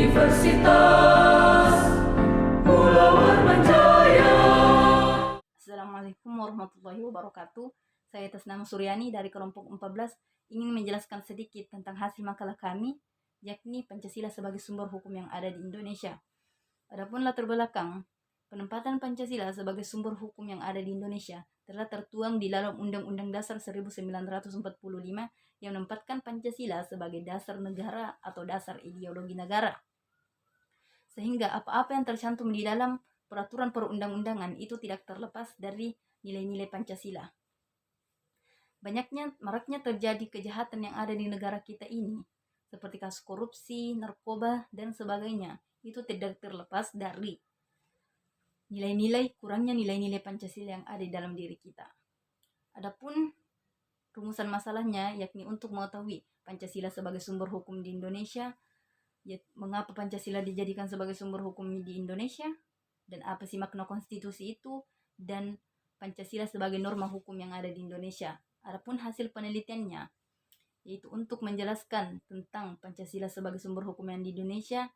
Universitas Pulau Armanjaya. Assalamualaikum warahmatullahi wabarakatuh. Saya atas nama Suryani dari kelompok 14 ingin menjelaskan sedikit tentang hasil makalah kami, yakni Pancasila sebagai sumber hukum yang ada di Indonesia. Adapun latar belakang, penempatan Pancasila sebagai sumber hukum yang ada di Indonesia telah tertuang di dalam Undang-Undang Dasar 1945 yang menempatkan Pancasila sebagai dasar negara atau dasar ideologi negara. Sehingga apa-apa yang tercantum di dalam peraturan perundang-undangan itu tidak terlepas dari nilai-nilai Pancasila. Maraknya terjadi kejahatan yang ada di negara kita ini, seperti kasus korupsi, narkoba, dan sebagainya, itu tidak terlepas dari kurangnya nilai-nilai Pancasila yang ada di dalam diri kita. Adapun rumusan masalahnya, yakni untuk mengetahui Pancasila sebagai sumber hukum di Indonesia, mengapa Pancasila dijadikan sebagai sumber hukum di Indonesia, dan apa sih makna konstitusi itu, dan Pancasila sebagai norma hukum yang ada di Indonesia. Adapun hasil penelitiannya, yaitu untuk menjelaskan tentang Pancasila sebagai sumber hukum yang di Indonesia,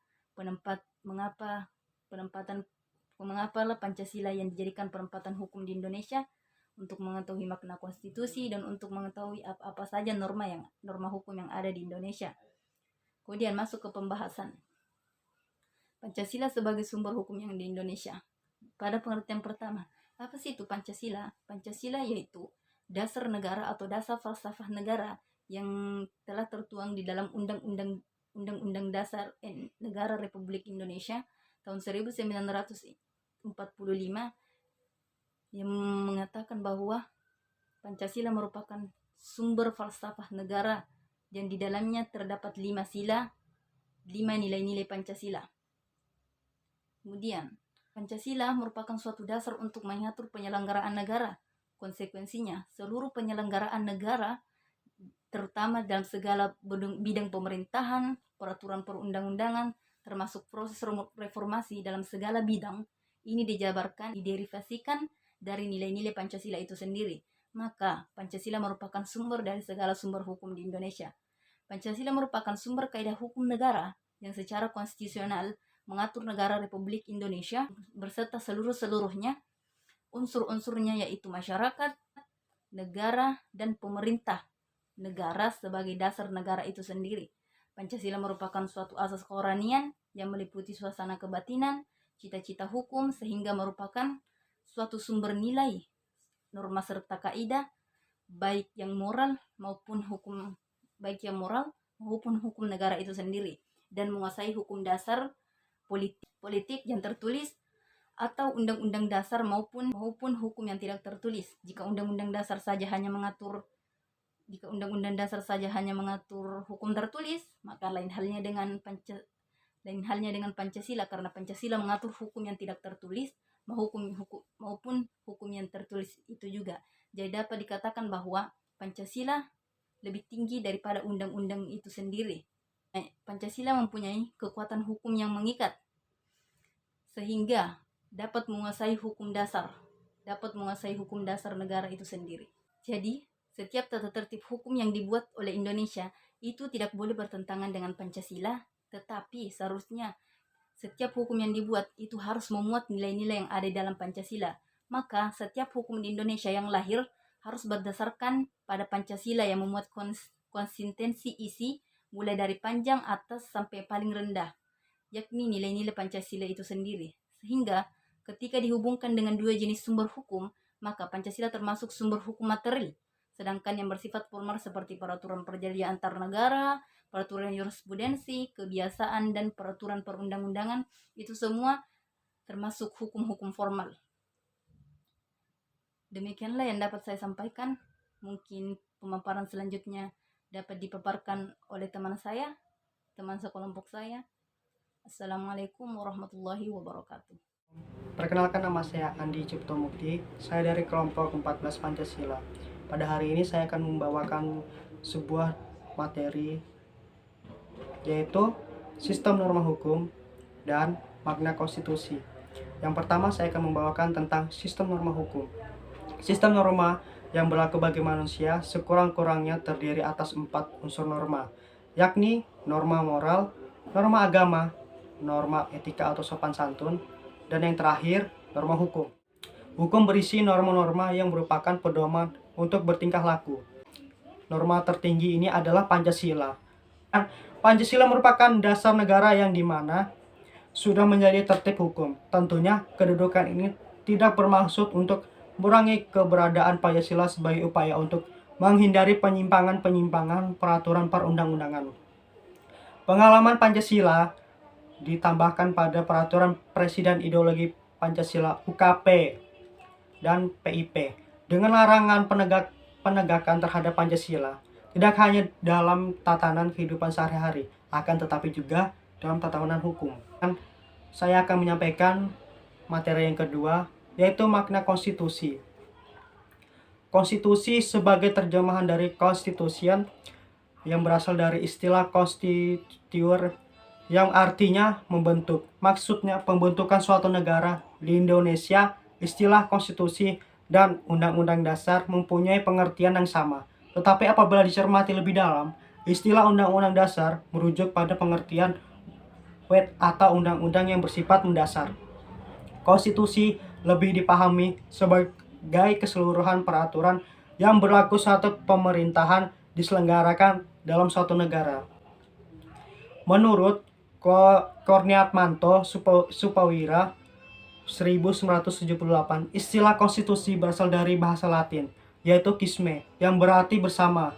mengapa Pancasila yang dijadikan penempatan hukum di Indonesia, untuk mengetahui makna konstitusi dan untuk mengetahui apa saja norma hukum yang ada di Indonesia. Kemudian masuk ke pembahasan Pancasila sebagai sumber hukum yang di Indonesia. Pada pengertian pertama, apa sih itu Pancasila? Pancasila yaitu dasar negara atau dasar falsafah negara yang telah tertuang di dalam Undang-Undang Dasar Negara Republik Indonesia tahun 1945 yang mengatakan bahwa Pancasila merupakan sumber falsafah negara yang di dalamnya terdapat 5 nilai-nilai Pancasila. Kemudian, Pancasila merupakan suatu dasar untuk mengatur penyelenggaraan negara. Konsekuensinya, seluruh penyelenggaraan negara, terutama dalam segala bidang pemerintahan, peraturan perundang-undangan, termasuk proses reformasi dalam segala bidang, ini dijabarkan, diderivasikan dari nilai-nilai Pancasila itu sendiri. Maka Pancasila merupakan sumber dari segala sumber hukum di Indonesia. Pancasila merupakan sumber kaidah hukum negara yang secara konstitusional mengatur negara Republik Indonesia berserta seluruhnya unsur-unsurnya, yaitu masyarakat, negara, dan pemerintah negara sebagai dasar negara itu sendiri. Pancasila merupakan suatu asas kerohanian yang meliputi suasana kebatinan, cita-cita hukum, sehingga merupakan suatu sumber nilai, norma serta kaidah baik yang moral maupun hukum negara itu sendiri, dan menguasai hukum dasar politik yang tertulis atau undang-undang dasar maupun hukum yang tidak tertulis. Jika undang-undang dasar saja hanya mengatur hukum tertulis, maka lain halnya dengan Pancasila, karena Pancasila mengatur hukum yang tidak tertulis maupun hukum yang tertulis itu juga. Jadi dapat dikatakan bahwa Pancasila lebih tinggi daripada undang-undang itu sendiri. Pancasila mempunyai kekuatan hukum yang mengikat, sehingga dapat menguasai hukum dasar negara itu sendiri. Jadi, setiap tata tertib hukum yang dibuat oleh Indonesia itu tidak boleh bertentangan dengan Pancasila, tetapi seharusnya setiap hukum yang dibuat itu harus memuat nilai-nilai yang ada dalam Pancasila. Maka setiap hukum di Indonesia yang lahir harus berdasarkan pada Pancasila yang memuat konsistensi isi mulai dari panjang atas sampai paling rendah, yakni nilai-nilai Pancasila itu sendiri. Sehingga ketika dihubungkan dengan dua jenis sumber hukum, maka Pancasila termasuk sumber hukum material, sedangkan yang bersifat formal seperti peraturan perjanjian antar negara, peraturan jurisprudensi, kebiasaan, dan peraturan perundang-undangan, itu semua termasuk hukum-hukum formal. Demikianlah yang dapat saya sampaikan. Mungkin pemaparan selanjutnya dapat dipaparkan oleh teman sekelompok saya. Assalamualaikum warahmatullahi wabarakatuh. Perkenalkan, nama saya Andi Cipto Mukti. Saya dari kelompok 14 Pancasila. Pada hari ini saya akan membawakan sebuah materi, yaitu sistem norma hukum dan makna konstitusi. Yang pertama, saya akan membawakan tentang sistem norma hukum. Sistem norma yang berlaku bagi manusia sekurang-kurangnya terdiri atas 4 unsur norma, yakni norma moral, norma agama, norma etika atau sopan santun, dan yang terakhir, norma hukum. Hukum berisi norma-norma yang merupakan pedoman untuk bertingkah laku. Norma tertinggi ini adalah Pancasila. Pancasila merupakan dasar negara yang dimana sudah menjadi tertib hukum. Tentunya kedudukan ini tidak bermaksud untuk mengurangi keberadaan Pancasila sebagai upaya untuk menghindari penyimpangan-penyimpangan peraturan perundang-undangan. Pengalaman Pancasila ditambahkan pada peraturan Presiden Ideologi Pancasila UKP dan PIP dengan larangan penegakan terhadap Pancasila tidak hanya dalam tatanan kehidupan sehari-hari, akan tetapi juga dalam tatanan hukum. Saya akan menyampaikan materi yang kedua, yaitu makna konstitusi. Konstitusi sebagai terjemahan dari constitution yang berasal dari istilah constituere yang artinya membentuk. Maksudnya pembentukan suatu negara. Di Indonesia, istilah konstitusi dan undang-undang dasar mempunyai pengertian yang sama. Tetapi apabila dicermati lebih dalam, istilah undang-undang dasar merujuk pada pengertian wet atau undang-undang yang bersifat mendasar. Konstitusi lebih dipahami sebagai keseluruhan peraturan yang berlaku suatu pemerintahan diselenggarakan dalam suatu negara. Menurut Korniatmanto Supawira 1978, istilah konstitusi berasal dari bahasa Latin, yaitu kisme, yang berarti bersama,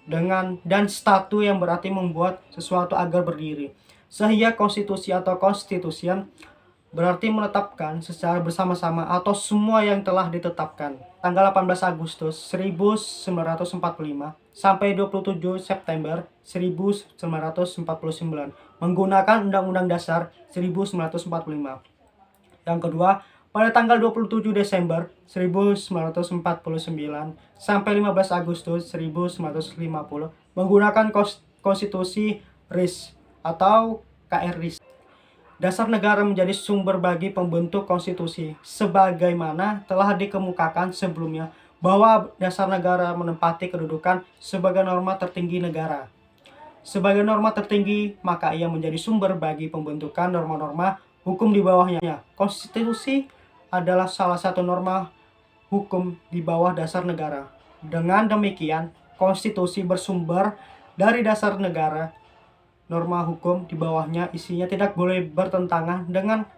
dan statu yang berarti membuat sesuatu agar berdiri. Sehingga konstitusi atau constitution berarti menetapkan secara bersama-sama atau semua yang telah ditetapkan. Tanggal 18 Agustus 1945 sampai 27 September 1949 menggunakan Undang-Undang Dasar 1945. Yang kedua, pada tanggal 27 Desember 1949 sampai 15 Agustus 1950 menggunakan Konstitusi RIS atau KRIS. Dasar negara menjadi sumber bagi pembentuk konstitusi, sebagaimana telah dikemukakan sebelumnya bahwa dasar negara menempati kedudukan sebagai norma tertinggi negara. Sebagai norma tertinggi, maka ia menjadi sumber bagi pembentukan norma-norma hukum di bawahnya. Konstitusi adalah salah satu norma hukum di bawah dasar negara. Dengan demikian, konstitusi bersumber dari dasar negara. Norma hukum di bawahnya isinya tidak boleh bertentangan dengan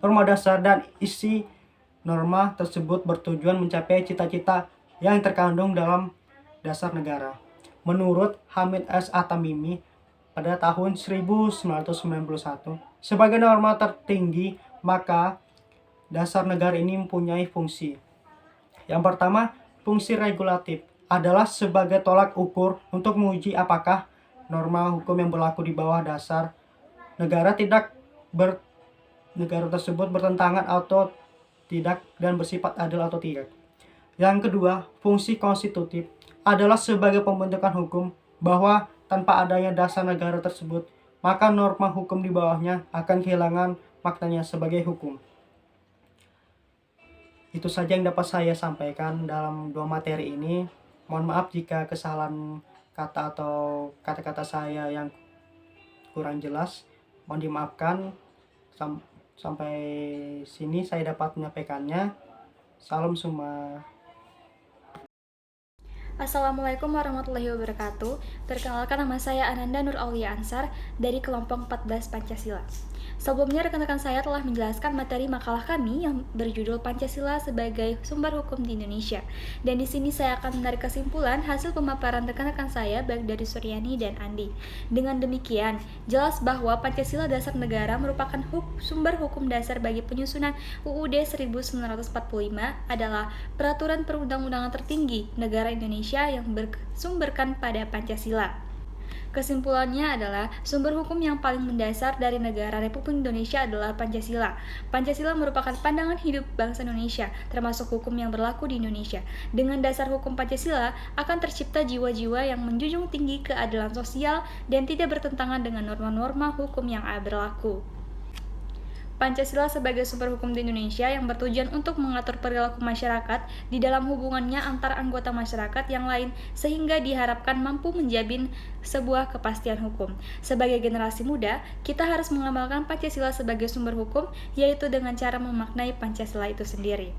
norma dasar, dan isi norma tersebut bertujuan mencapai cita-cita yang terkandung dalam dasar negara. Menurut Hamid S. Atamimi pada tahun 1991, sebagai norma tertinggi, maka dasar negara ini mempunyai fungsi. Yang pertama, fungsi regulatif adalah sebagai tolak ukur untuk menguji apakah norma hukum yang berlaku di bawah dasar negara negara tersebut bertentangan atau tidak dan bersifat adil atau tidak. Yang kedua, fungsi konstitutif adalah sebagai pembentukan hukum bahwa tanpa adanya dasar negara tersebut, maka norma hukum di bawahnya akan kehilangan maknanya sebagai hukum. Itu saja yang dapat saya sampaikan dalam dua materi ini. Mohon maaf jika kesalahan kata atau kata-kata saya yang kurang jelas, mohon dimaafkan. Sampai sini saya dapat menyampaikannya. Salam Suma. Assalamualaikum warahmatullahi wabarakatuh. Perkenalkan, nama saya Ananda Nur Aulia Ansar dari kelompok 14 Pancasila. Sebelumnya rekan-rekan saya telah menjelaskan materi makalah kami yang berjudul Pancasila sebagai Sumber Hukum di Indonesia. Dan di sini saya akan menarik kesimpulan hasil pemaparan rekan-rekan saya baik dari Suryani dan Andi. Dengan demikian, jelas bahwa Pancasila Dasar Negara merupakan sumber hukum dasar bagi penyusunan UUD 1945 adalah peraturan perundang-undangan tertinggi negara Indonesia yang bersumberkan pada Pancasila. Kesimpulannya adalah sumber hukum yang paling mendasar dari negara Republik Indonesia adalah Pancasila. Pancasila merupakan pandangan hidup bangsa Indonesia, termasuk hukum yang berlaku di Indonesia. Dengan dasar hukum Pancasila akan tercipta jiwa-jiwa yang menjunjung tinggi keadilan sosial dan tidak bertentangan dengan norma-norma hukum yang berlaku. Pancasila sebagai sumber hukum di Indonesia yang bertujuan untuk mengatur perilaku masyarakat di dalam hubungannya antar anggota masyarakat yang lain sehingga diharapkan mampu menjamin sebuah kepastian hukum. Sebagai generasi muda, kita harus mengamalkan Pancasila sebagai sumber hukum, yaitu dengan cara memaknai Pancasila itu sendiri.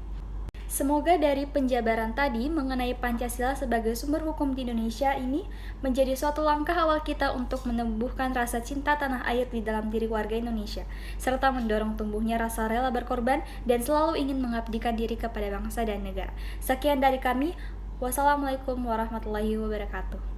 Semoga dari penjabaran tadi mengenai Pancasila sebagai sumber hukum di Indonesia ini menjadi suatu langkah awal kita untuk menumbuhkan rasa cinta tanah air di dalam diri warga Indonesia, serta mendorong tumbuhnya rasa rela berkorban dan selalu ingin mengabdikan diri kepada bangsa dan negara. Sekian dari kami. Wassalamualaikum warahmatullahi wabarakatuh.